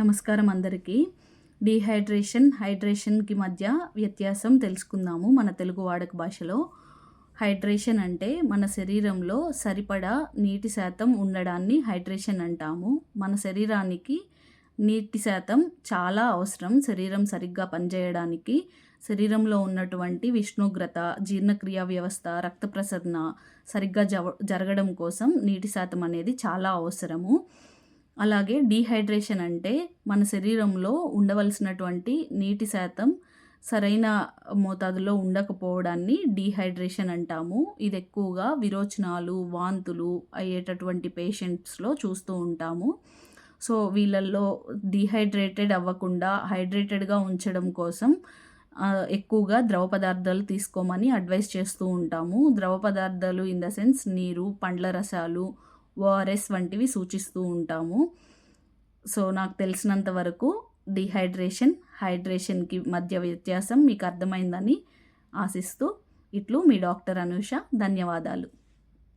నమస్కారం అందరికీ. హైడ్రేషన్కి మధ్య వ్యత్యాసం తెలుసుకుందాము మన తెలుగు వాడక భాషలో. హైడ్రేషన్ అంటే మన శరీరంలో సరిపడా నీటి శాతం ఉండడాన్ని హైడ్రేషన్ అంటాము. మన శరీరానికి నీటి శాతం చాలా అవసరం శరీరం సరిగ్గా పనిచేయడానికి. శరీరంలో ఉన్నటువంటి ఉష్ణోగ్రత, జీర్ణక్రియ వ్యవస్థ, రక్త ప్రసరణ సరిగ్గా జరగడం కోసం నీటి శాతం అనేది చాలా అవసరము. అలాగే డీహైడ్రేషన్ అంటే మన శరీరంలో ఉండవలసినటువంటి నీటి శాతం సరైన మోతాదులో ఉండకపోవడాన్ని డీహైడ్రేషన్ అంటాము. ఇది ఎక్కువగా విరోచనాలు, వాంతులు అయ్యేటటువంటి పేషెంట్స్లో చూస్తూ ఉంటాము. సో వీళ్ళల్లో డీహైడ్రేటెడ్ అవ్వకుండా హైడ్రేటెడ్గా ఉంచడం కోసం ఎక్కువగా ద్రవ పదార్థాలు తీసుకోమని అడ్వైస్ చేస్తూ ఉంటాము. ద్రవ పదార్థాలు ఇన్ ద సెన్స్ నీరు, పండ్ల రసాలు, ఓఆర్ఎస్ వంటివి సూచిస్తూ ఉంటాము. సో నాకు తెలిసినంత వరకు హైడ్రేషన్కి మధ్య వ్యత్యాసం మీకు అర్థమైందని ఆశిస్తూ ఇట్లు మీ డాక్టర్ అనూష. ధన్యవాదాలు.